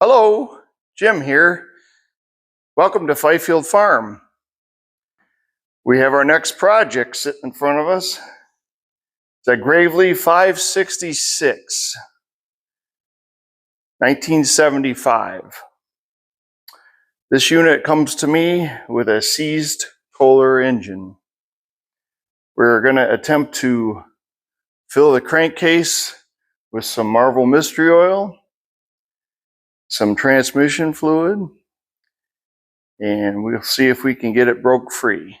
Hello, Jim here. Welcome to Fifield Farm. We have our next project sitting in front of us. It's a Gravely 566, 1975. This unit comes to me with a seized Kohler engine. We're going to attempt to fill the crankcase with some Marvel Mystery Oil, some transmission fluid, and we'll see if we can get it broke free.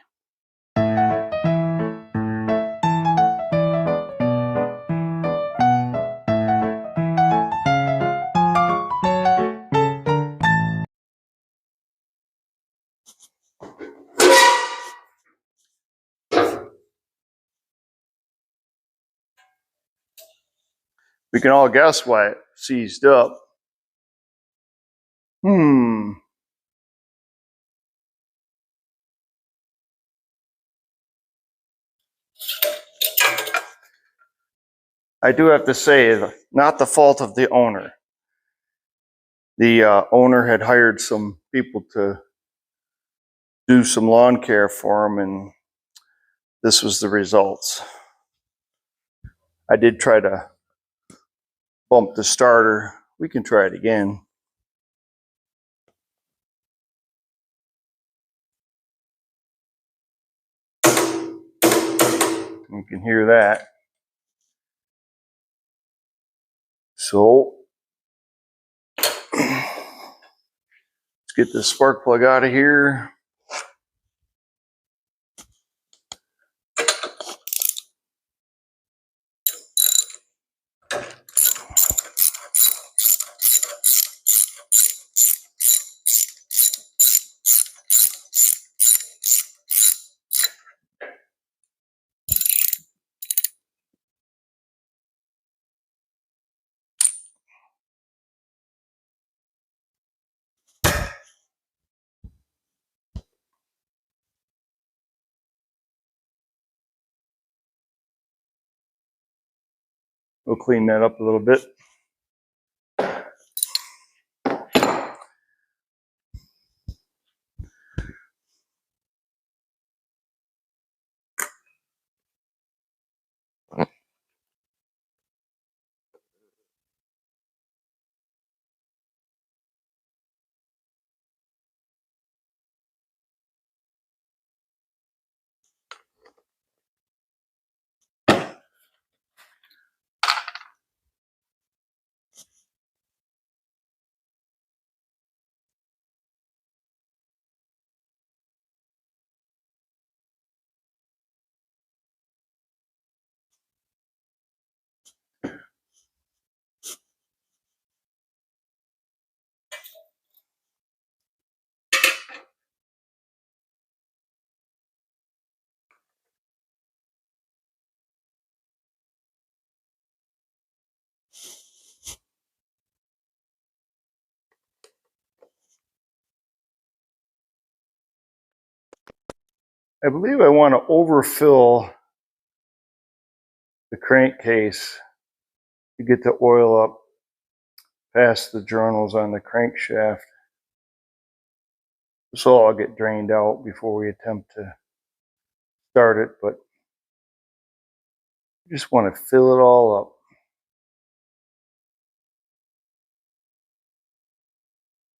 We can all guess why it seized up. I do have to say, not the fault of the owner. The owner had hired some people to do some lawn care for him, and this was the results. I did try to bump the starter. We can try it again. You can hear that. So let's get the spark plug out of here. We'll clean that up a little bit. I believe I want to overfill the crankcase to get the oil up past the journals on the crankshaft. This will all get drained out before we attempt to start it, but I just want to fill it all up.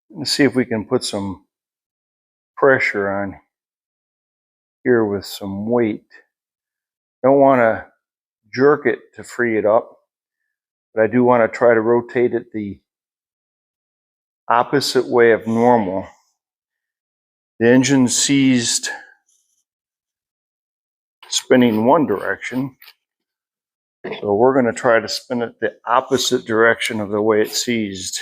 Let's see if we can put some pressure on here with some weight. Don't want to jerk it to free it up, but I do want to try to rotate it the opposite way of normal. The engine seized spinning one direction, so we're going to try to spin it the opposite direction of the way it seized.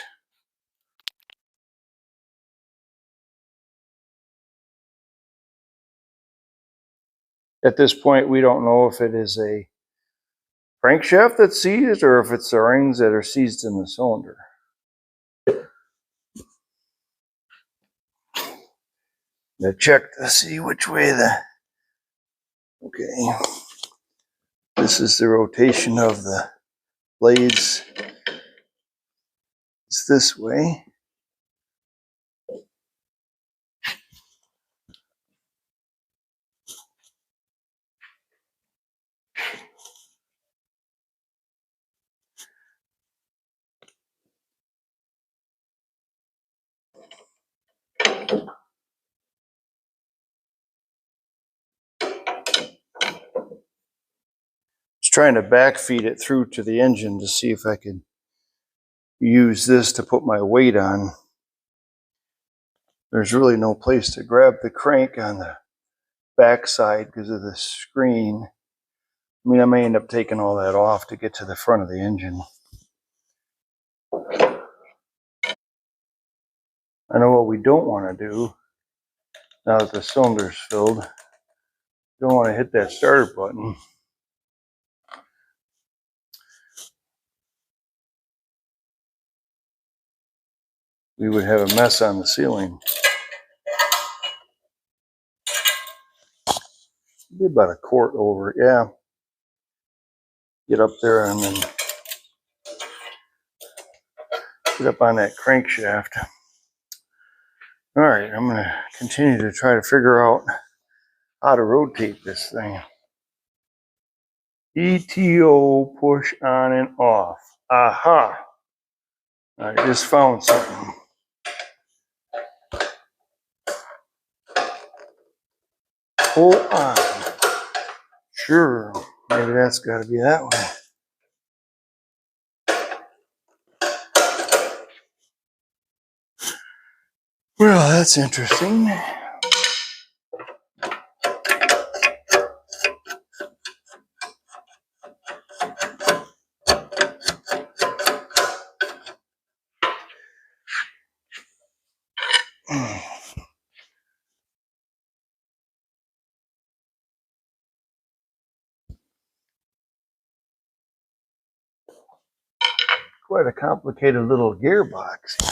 At this point, we don't know if it is a crankshaft that's seized or if it's the rings that are seized in the cylinder. Now check to see which way okay. This is the rotation of the blades. It's this way. Just trying to backfeed it through to the engine to see if I could use this to put my weight on. There's really no place to grab the crank on the backside because of the screen. I mean, I may end up taking all that off to get to the front of the engine. I know what we don't want to do now that the cylinder's filled. You don't want to hit that starter button. We would have a mess on the ceiling. Be about a quart over, yeah. Get up there and then get up on that crankshaft. All right, I'm going to continue to try to figure out how to rotate this thing. ETO, push on and off. Aha! I just found something. Pull on. Sure, maybe that's got to be that way. Well, that's interesting. Quite a complicated little gearbox here.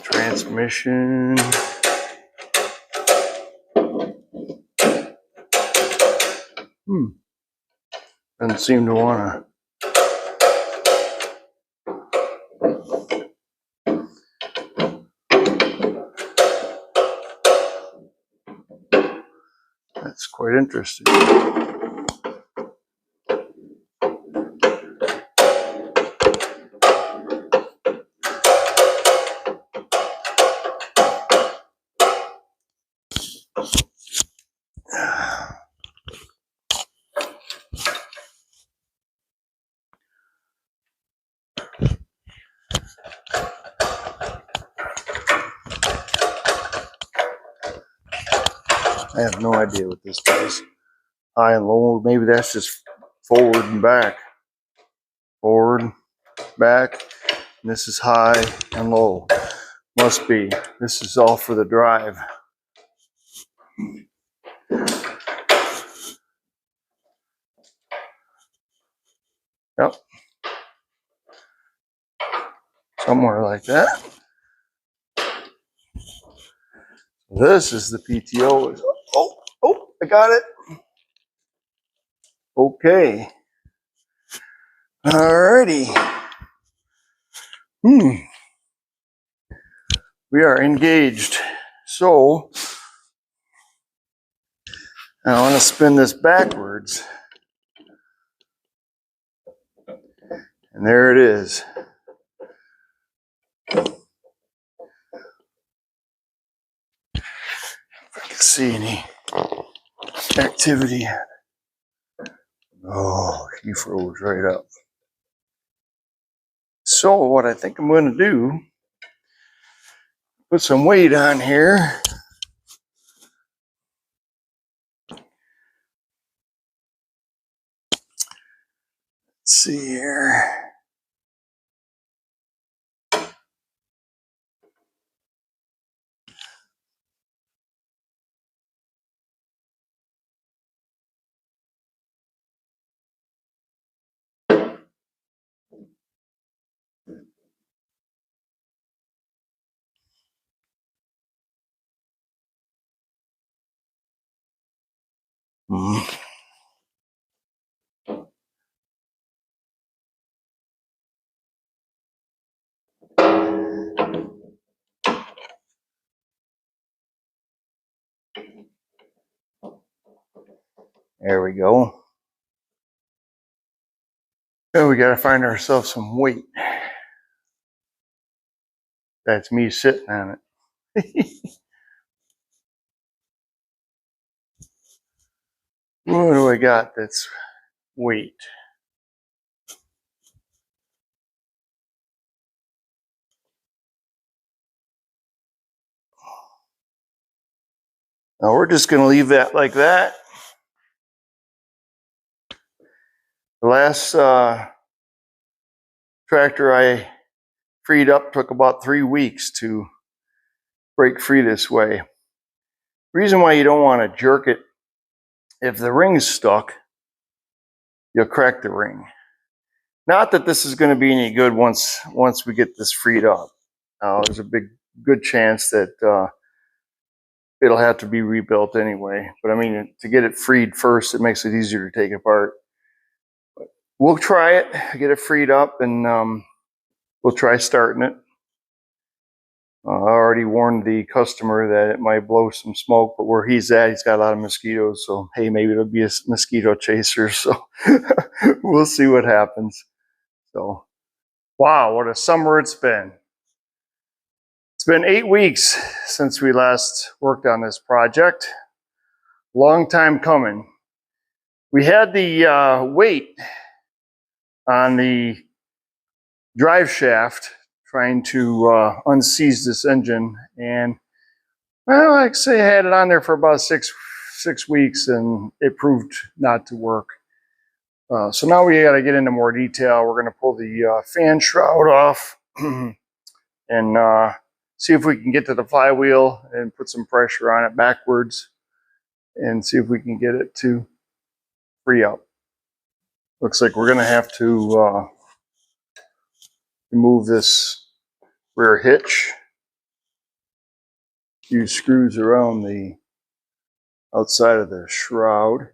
Transmission. Doesn't seem to want to. That's quite interesting. I have no idea what this does. High and low, maybe that's just forward and back. Forward, back, and this is high and low. Must be. This is all for the drive. Yep. Somewhere like that. This is the PTO. Oh, I got it. Okay. Alrighty. We are engaged. So, I want to spin this backwards. And there it is. If I can see any activity. Oh, he froze right up. So what I think I'm going to do, put some weight on here. Let's see here. There we go. Now we got to find ourselves some weight. That's me sitting on it. What do I got that's weight? Now we're just going to leave that like that. The last tractor I freed up took about 3 weeks to break free this way. The reason why you don't want to jerk it, if the ring's stuck, you'll crack the ring. Not that this is going to be any good once we get this freed up. There's a good chance that it'll have to be rebuilt anyway. But I mean, to get it freed first, it makes it easier to take apart. But we'll try it, get it freed up, and we'll try starting it. I already warned the customer that it might blow some smoke, but where he's at, he's got a lot of mosquitoes. So, hey, maybe it'll be a mosquito chaser. So we'll see what happens. So, wow, what a summer it's been. It's been 8 weeks since we last worked on this project. Long time coming. We had the weight on the drive shaft trying to unseize this engine, and well, like I say, I had it on there for about six weeks, and it proved not to work. So now we got to get into more detail. We're going to pull the fan shroud off and see if we can get to the flywheel and put some pressure on it backwards and see if we can get it to free up. Looks like we're going to have to remove this rear hitch. A few screws around the outside of the shroud.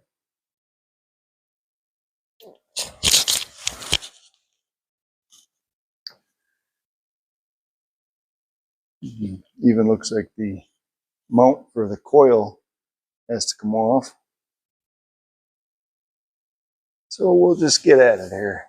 Even looks like the mount for the coil has to come off. So we'll just get at it here.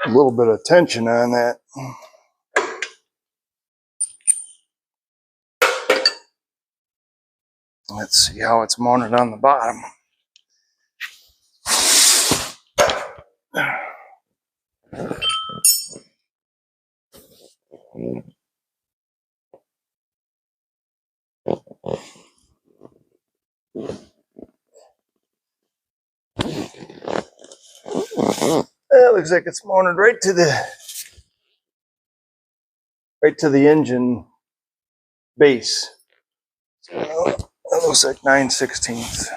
A little bit of tension on that. Let's see how it's mounted on the bottom. It looks like it's mounted right to the engine base. So that looks like 9/16.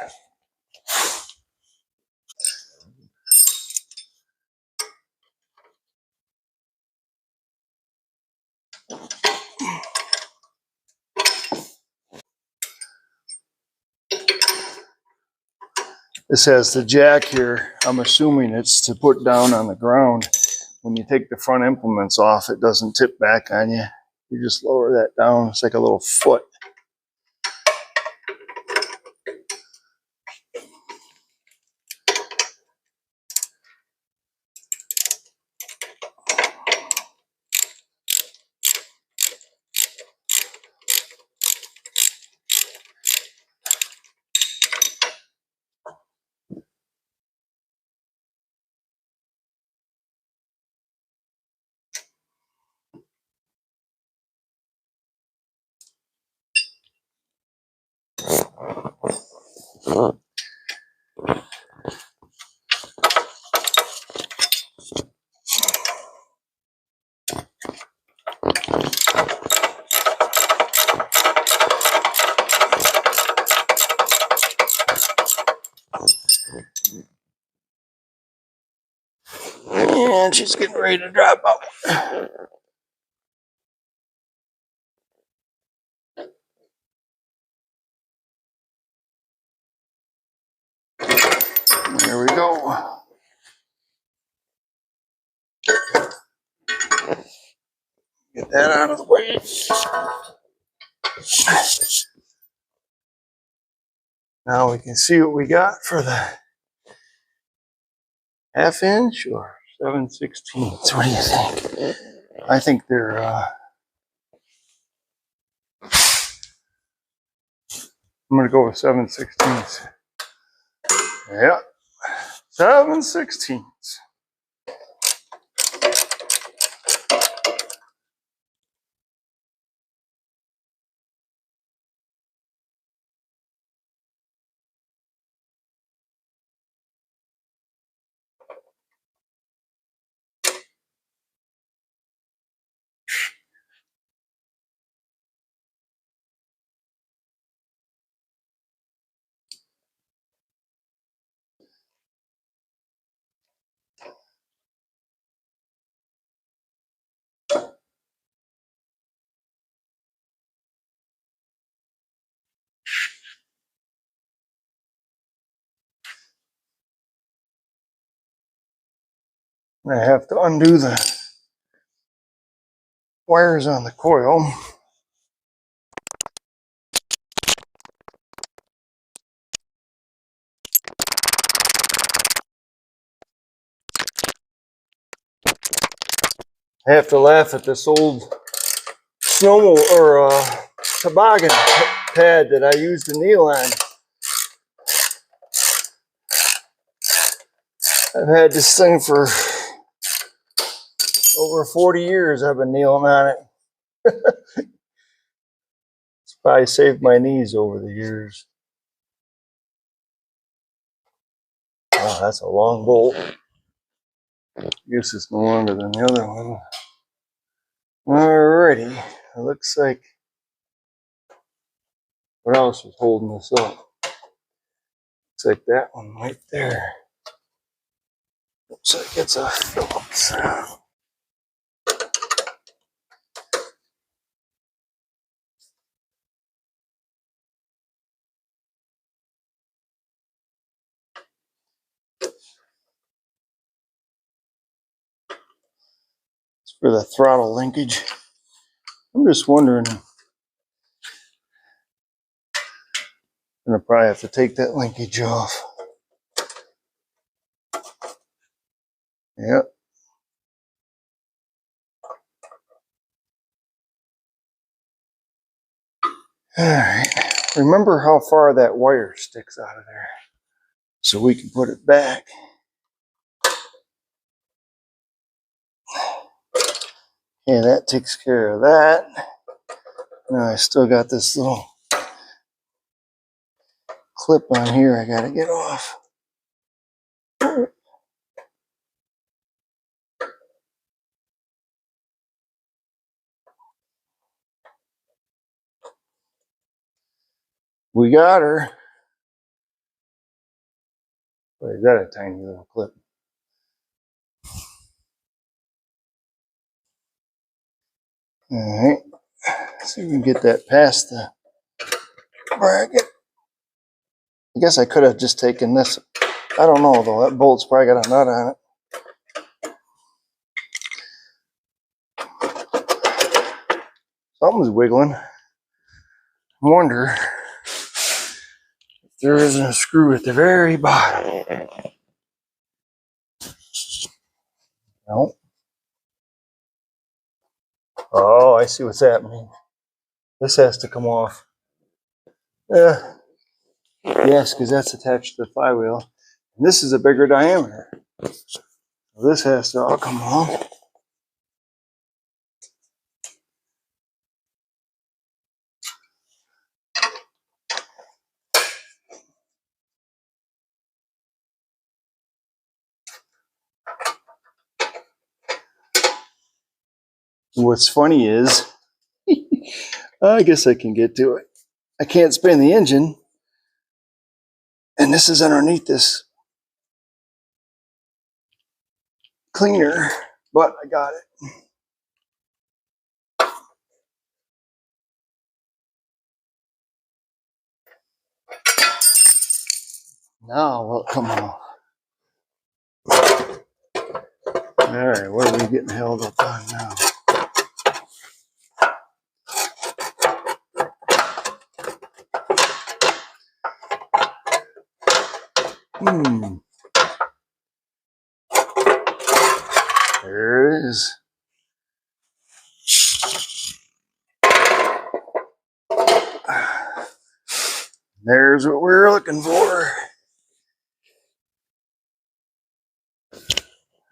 This has the jack here. I'm assuming it's to put down on the ground. When you take the front implements off, it doesn't tip back on you. You just lower that down. It's like a little foot. And she's getting ready to drop out. There we go. Get that out of the way. Now we can see what we got for the 1/2 inch or 7/16. What do you think? I think they're I'm gonna go with 7/16. Yeah, 7/16. I have to undo the wires on the coil. I have to laugh at this old snow or toboggan pad that I used to kneel on. I've had this thing for over 40 years. I've been kneeling on it. It's probably saved my knees over the years. Oh, that's a long bolt. I guess it's no longer than the other one. Alrighty. It looks like, what else was holding this up? Looks like that one right there. Looks like it's a Phillips. It's for the throttle linkage. I'm just wondering, I'm gonna probably have to take that linkage off. Yep. Alright. Remember how far that wire sticks out of there, so we can put it back. Yeah, that takes care of that. Now I still got this little clip on here I gotta get off. We got her. Boy, is that a tiny little clip. Alright. See if we can get that past the bracket. I guess I could have just taken this. I don't know though. That bolt's probably got a nut on it. Something's wiggling. I wonder if there isn't a screw at the very bottom. No. Oh, I see what's happening. This has to come off. Yeah. Yes, because that's attached to the flywheel. And this is a bigger diameter. So this has to all come off. What's funny is, I guess I can get to it. I can't spin the engine, and this is underneath this cleaner, but I got it. Now will it come off? All right, what are we getting held up on now? There it is. There's what we're looking for.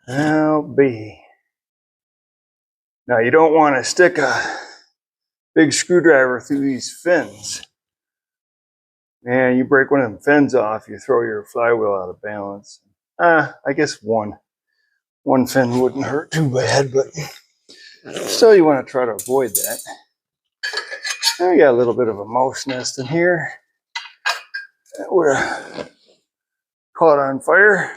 I'll be. Now you don't want to stick a big screwdriver through these fins. Man, you break one of them fins off, you throw your flywheel out of balance. I guess one fin wouldn't hurt too bad, but still you want to try to avoid that. Now we got a little bit of a mouse nest in here. We're caught on fire.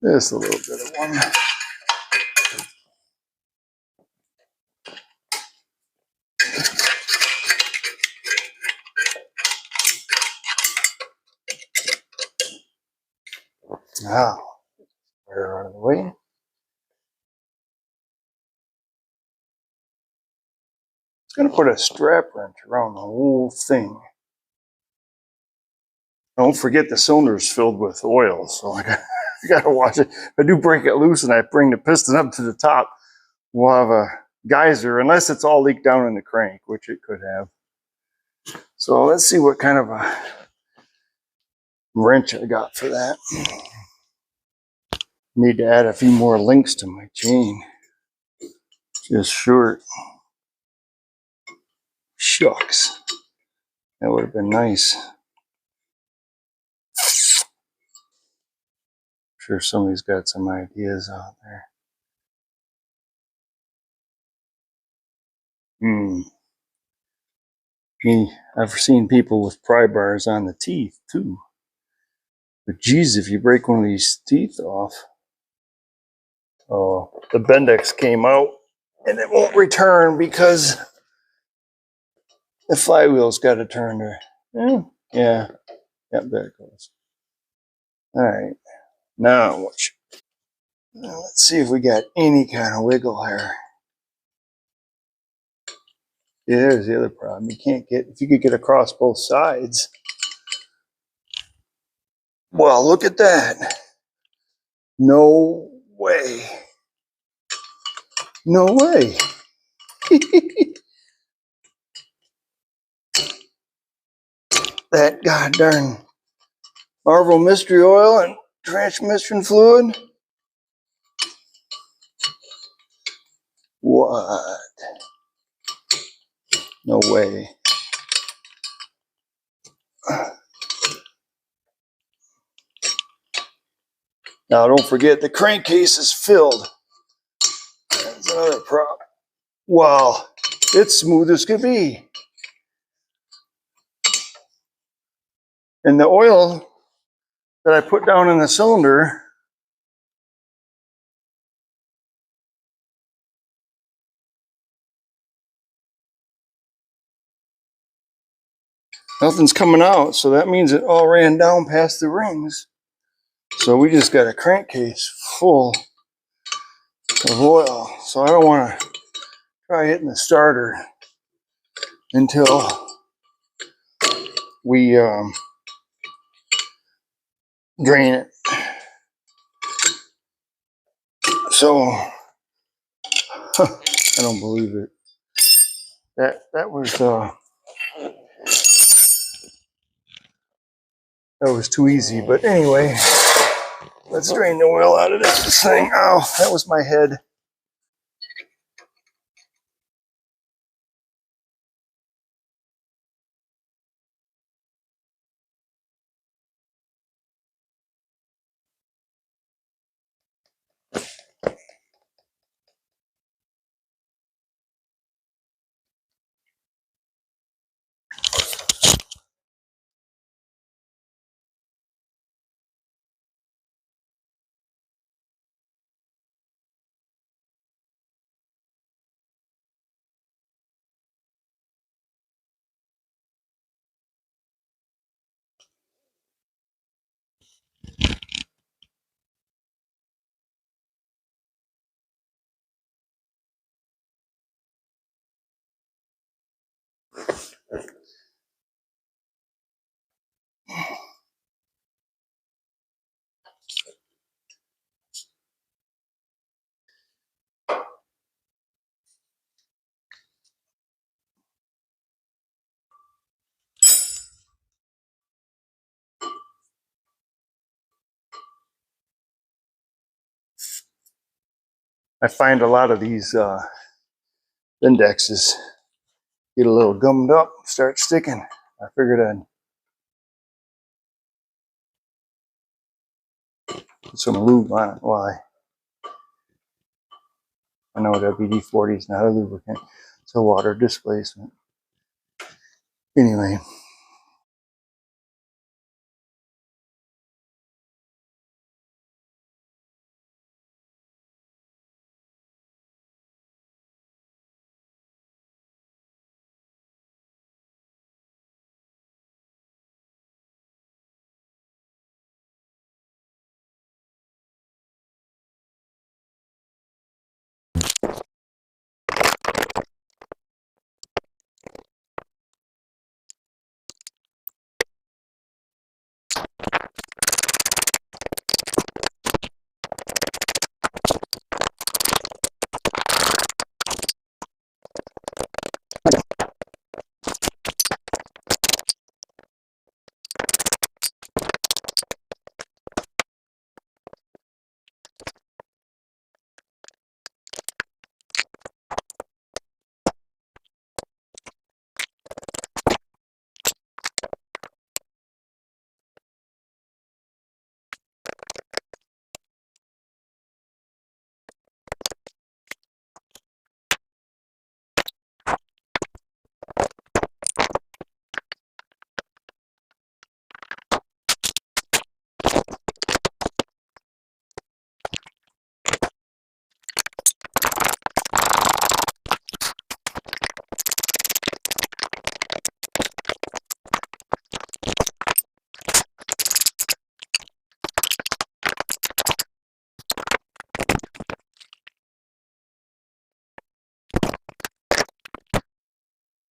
Just a little bit of one. Now, fire out of the way. It's going to put a strap wrench around the whole thing. Don't forget the cylinder's filled with oil, so I got to watch it. If I do break it loose and I bring the piston up to the top, we'll have a geyser, unless it's all leaked down in the crank, which it could have. So let's see what kind of a wrench I got for that. Need to add a few more links to my chain. Just short. Shucks. That would have been nice. I'm sure somebody's got some ideas out there. I've seen people with pry bars on the teeth too. But geez, if you break one of these teeth off, oh, the Bendix came out and it won't return because the flywheel's got to turn to, yeah, there it goes. All right, now let's see if we got any kind of wiggle here. Yeah, there's the other problem. You can't get, if you could get across both sides. Well, look at that. No way. No way. That goddamn Marvel Mystery Oil and transmission fluid. What? No way. Now don't forget the crankcase is filled. That's another problem. Wow, it's smooth as could be. And the oil that I put down in the cylinder, nothing's coming out, so that means it all ran down past the rings. So we just got a crankcase full of oil. So I don't want to try hitting the starter until we drain it. So I don't believe it. That was too easy. But anyway, let's drain the oil out of this thing. Oh, that was my head. I find a lot of these indexes get a little gummed up, start sticking. I figured I'd put some lube on it. Why? I know WD-40 is not a lubricant, it's a water displacement. Anyway.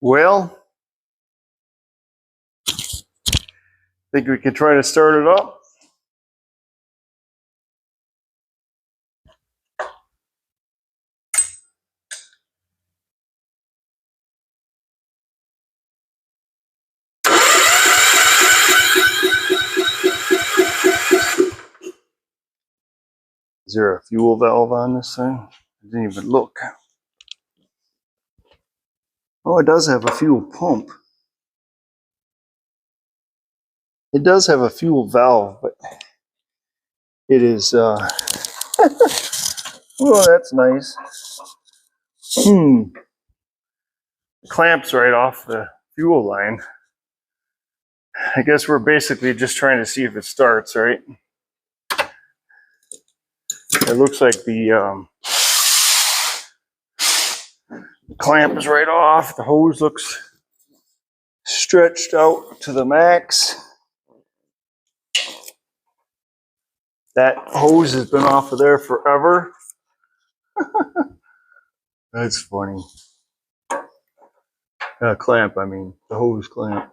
Well, think we could try to start it up. Is there a fuel valve on this thing? I didn't even look. Oh, it does have a fuel pump. It does have a fuel valve, but it is, oh, that's nice. Clamps right off the fuel line. I guess we're basically just trying to see if it starts, right? It looks like the clamp is right off. The hose looks stretched out to the max. That hose has been off of there forever. That's funny. Clamp, I mean, the hose clamp.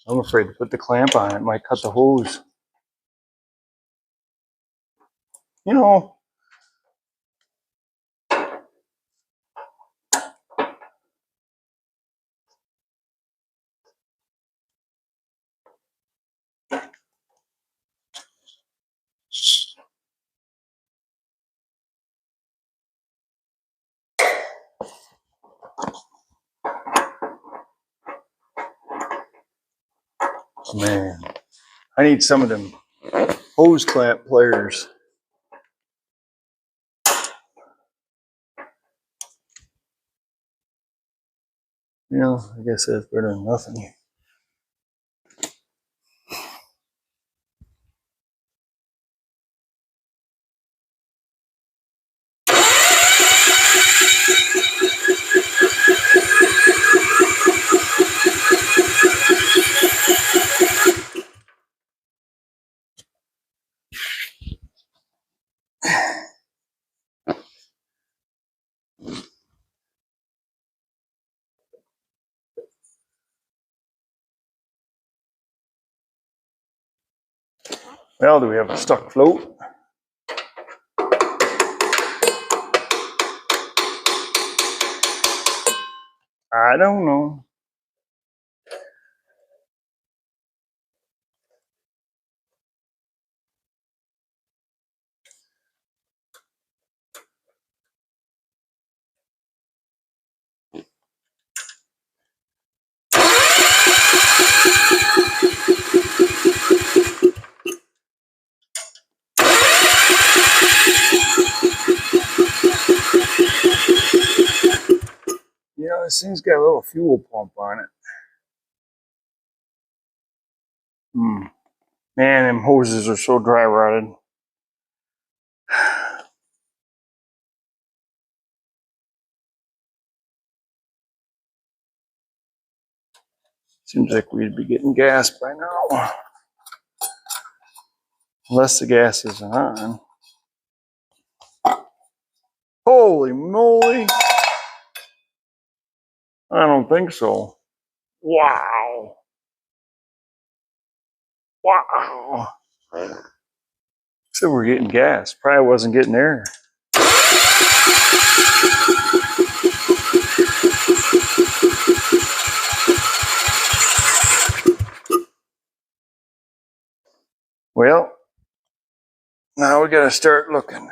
I'm afraid to put the clamp on it. It might cut the hose. You know, man, I need some of them hose clamp pliers. You know, I guess that's better than nothing. Well, do we have a stuck float? I don't know. You know, this thing's got a little fuel pump on it. Man, them hoses are so dry rotted. Seems like we'd be getting gas by now. Unless the gas isn't on. Holy moly! I don't think so. Wow. Wow. So we're getting gas. Probably wasn't getting air. Well, now we gotta start looking.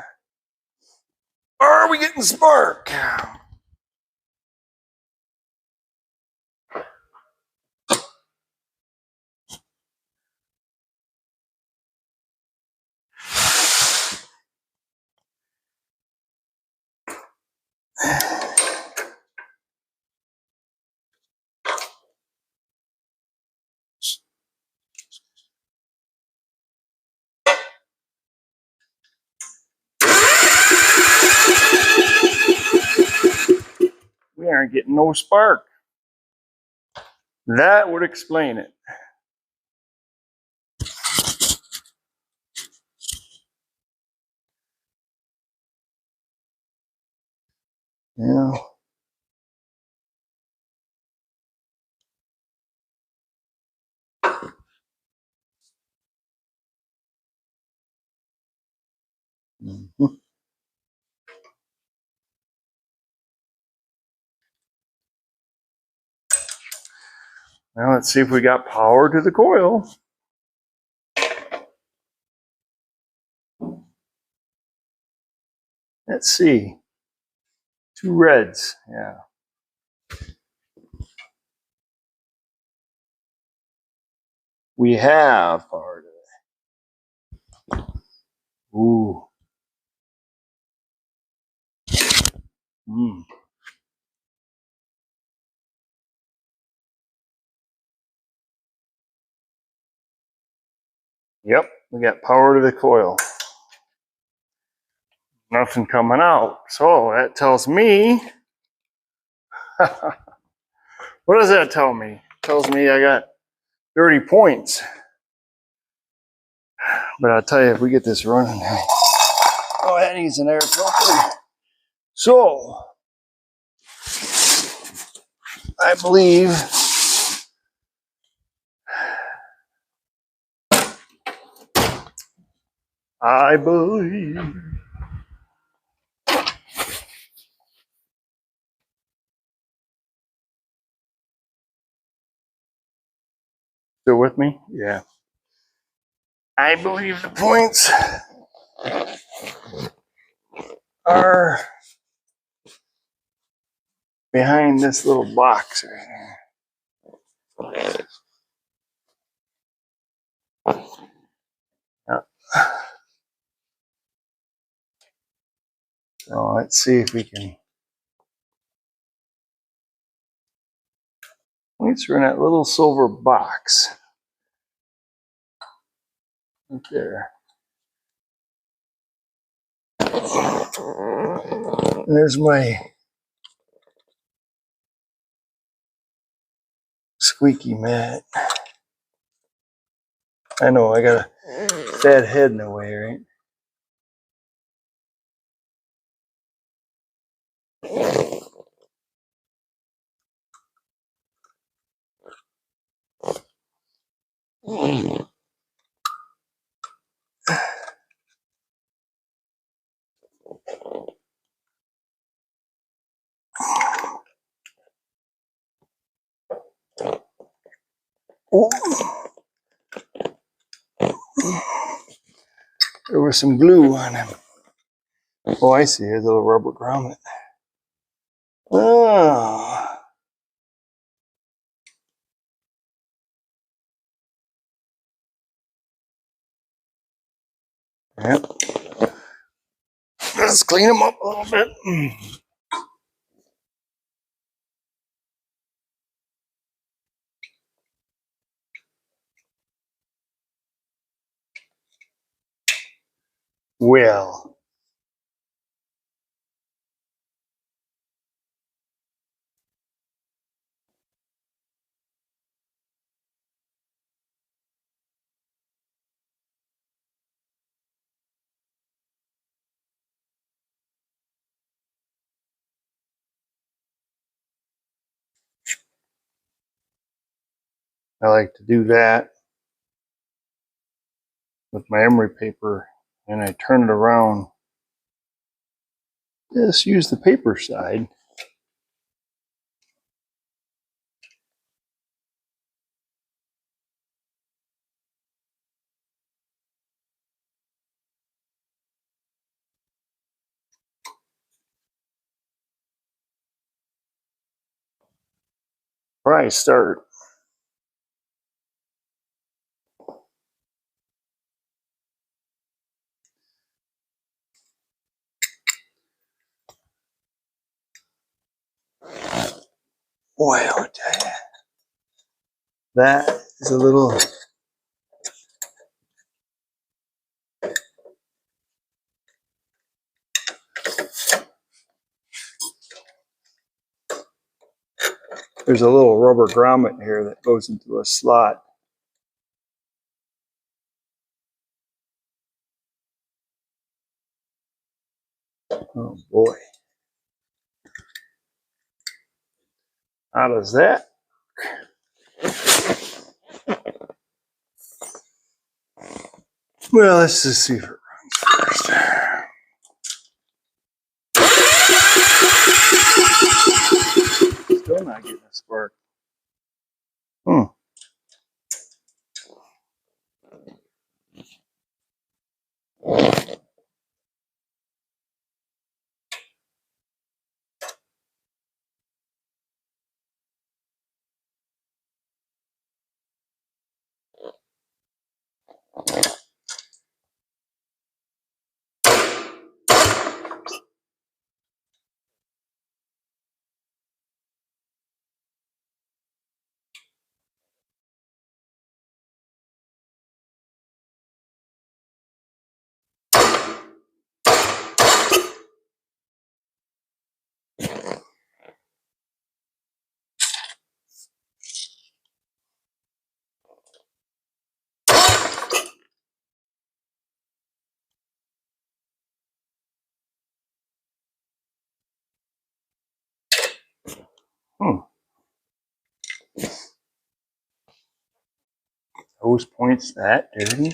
Are we getting spark? We aren't getting no spark. That would explain it. Yeah. Mm-hmm. Now let's see if we got power to the coil. Let's see. 2 reds. Yeah. We have power to it. Ooh. Mm. Yep, we got power to the coil. Nothing coming out. So that tells me, what does that tell me? It tells me I got 30 points. But I'll tell you, if we get this running, oh, that needs an air filter. So, I believe still with me? Yeah. I believe the points are behind this little box right here. Yeah. So let's see if we can. Points are in that little silver box right there. And there's my squeaky mat. I know I got a fat head in the way, right? Oh, there was some glue on him. Oh, I see. There's a little rubber grommet. Oh. Yep. Let's clean them up a little bit. Well, I like to do that with my emery paper, and I turn it around. Just use the paper side. Probably start. Boy, I'll tell you, that is a little. There's a little rubber grommet here that goes into a slot. Oh boy. How does that? Well, let's just see if it runs first. Still not getting a spark. Those points that dirty.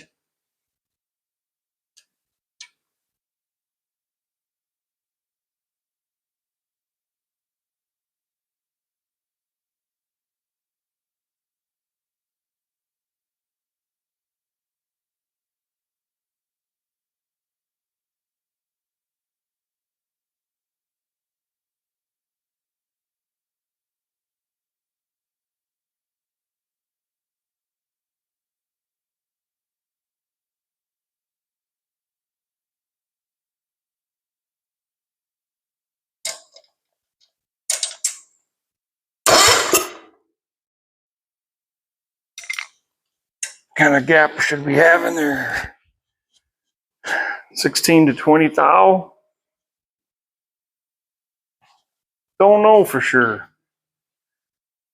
Kind of gap should we have in there? 16 to 20 thou? Don't know for sure.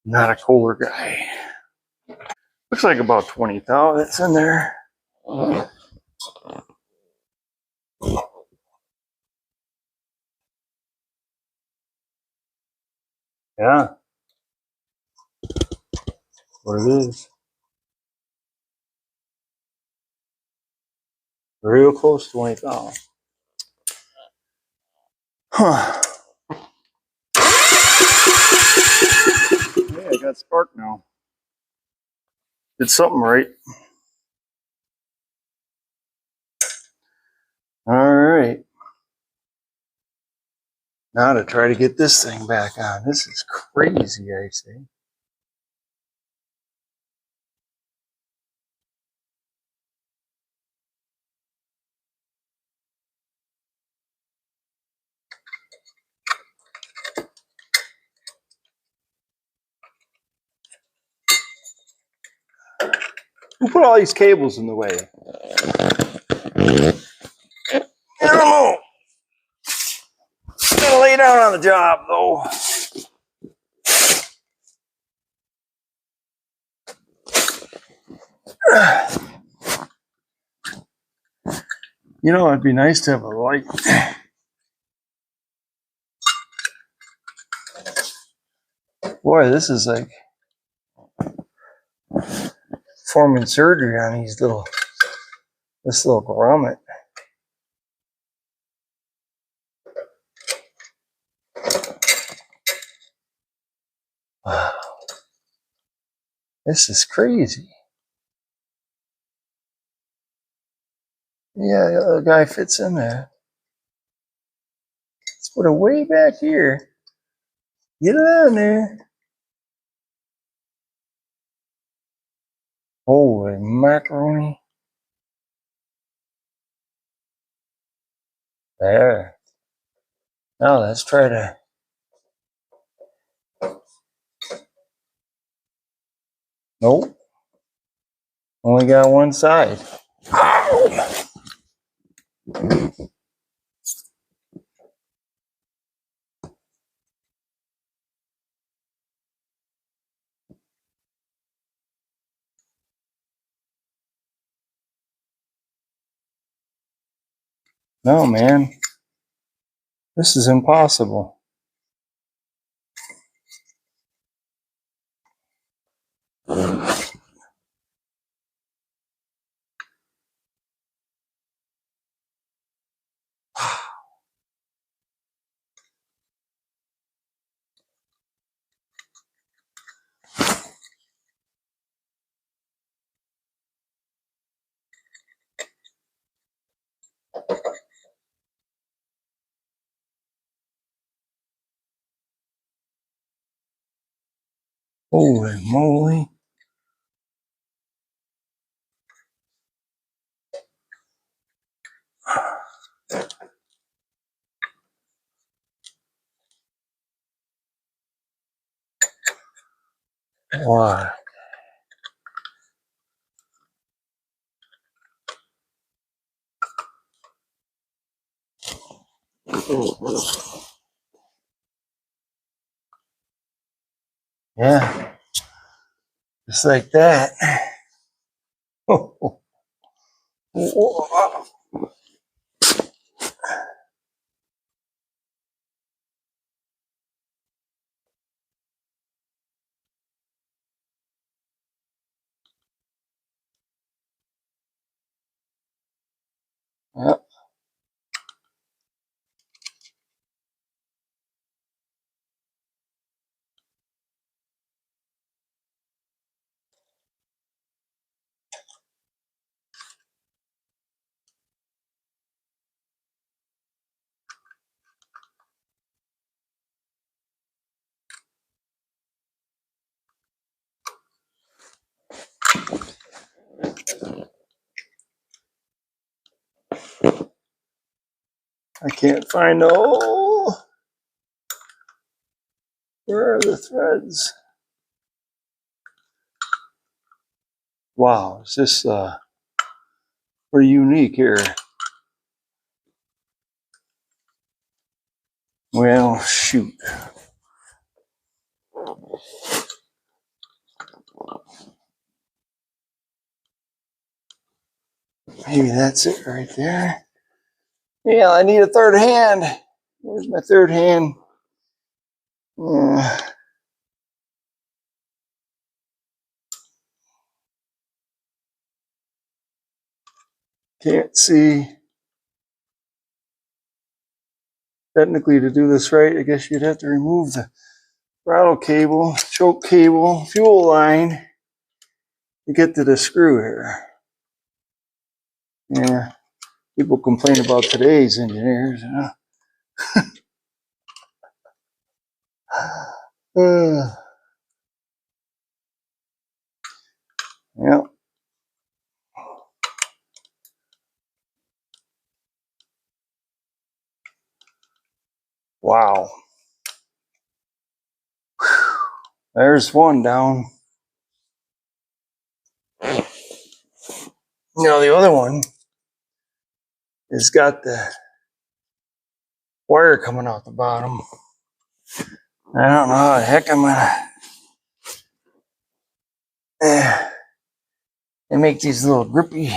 Not a Kohler guy. Looks like about 20 thou that's in there. Yeah. What it is. Real close to 20 thou. Huh. Hey, I got spark now. Did something right. All right. Now to try to get this thing back on. This is crazy, I say. Who put all these cables in the way? I don't know. Gotta lay down on the job, though. You know, it'd be nice to have a light. Boy, this is like performing surgery on this little grommet. Wow. This is crazy. Yeah, the other guy fits in there. Let's put it way back here. Get it on there. Holy macaroni. There. Now let's try to. Nope. Only got one side. Ow! No, man. This is impossible. Holy moly. Wow. Yeah. Just like that. Yep. I can't find where are the threads? Wow, it's just pretty unique here. Well, shoot. Maybe that's it right there. Yeah, I need a third hand. Where's my third hand? Can't see. Technically, to do this right, I guess you'd have to remove the throttle cable, choke cable, fuel line, to get to the screw here. Yeah, people complain about today's engineers, you know. Yeah. Wow. There's one down. Now the other one has got the wire coming out the bottom. I don't know how the heck I'm gonna they make these little grippy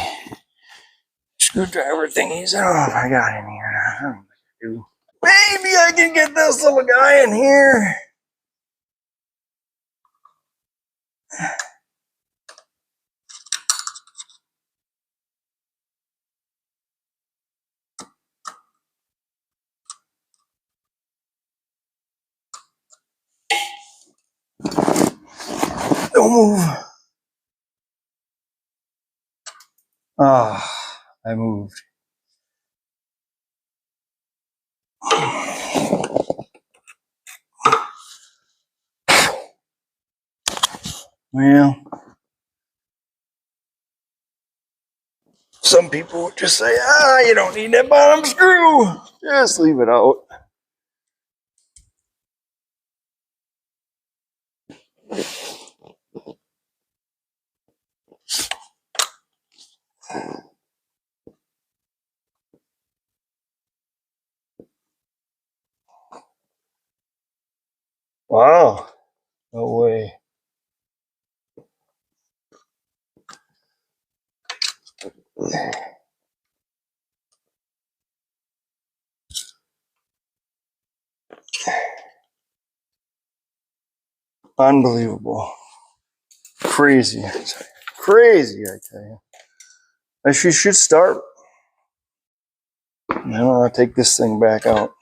screwdriver thingies. I don't know if I got in here. I don't know what to do. Maybe I can get this little guy in here. Don't move. Ah, I moved. Well, some people would just say, you don't need that bottom screw. Just leave it out. Wow. No way. Unbelievable. Crazy. Crazy, I tell you. And she should start. Now I'll take this thing back out.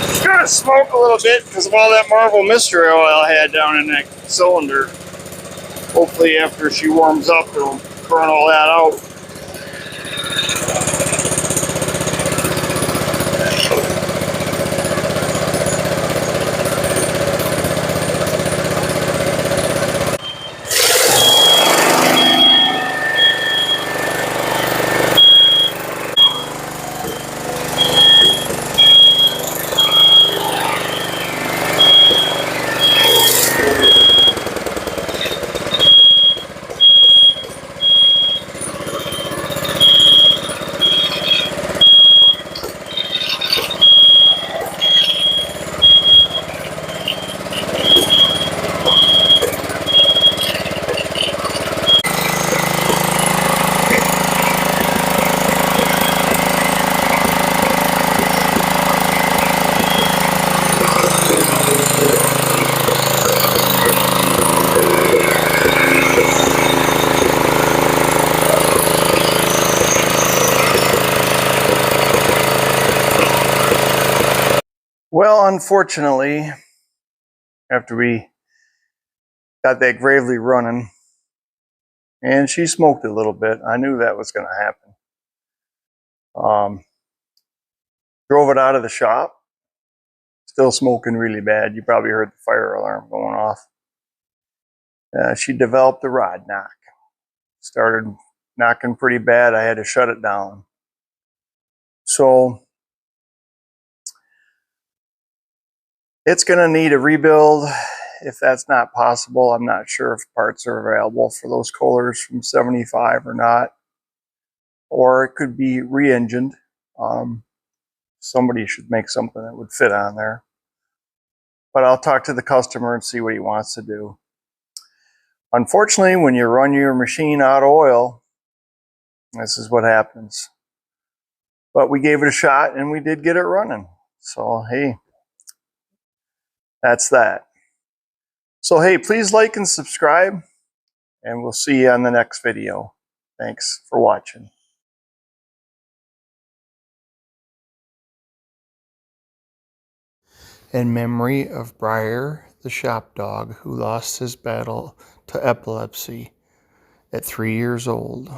It's gonna smoke a little bit because of all that Marvel Mystery Oil I had down in that cylinder. Hopefully after she warms up, it'll burn all that out. Well, unfortunately, after we got that Gravely running, and she smoked a little bit, I knew that was going to happen. Drove it out of the shop, still smoking really bad. You probably heard the fire alarm going off. She developed a rod knock. Started knocking pretty bad. I had to shut it down. So it's going to need a rebuild. If that's not possible, I'm not sure if parts are available for those Kohlers from 75 or not. Or it could be re-engined. Somebody should make something that would fit on there. But I'll talk to the customer and see what he wants to do. Unfortunately, when you run your machine out of oil, this is what happens. But we gave it a shot and we did get it running. So, hey, that's that. So, hey, please like and subscribe, and we'll see you on the next video. Thanks for watching. In memory of Briar, the shop dog who lost his battle to epilepsy at 3 years old.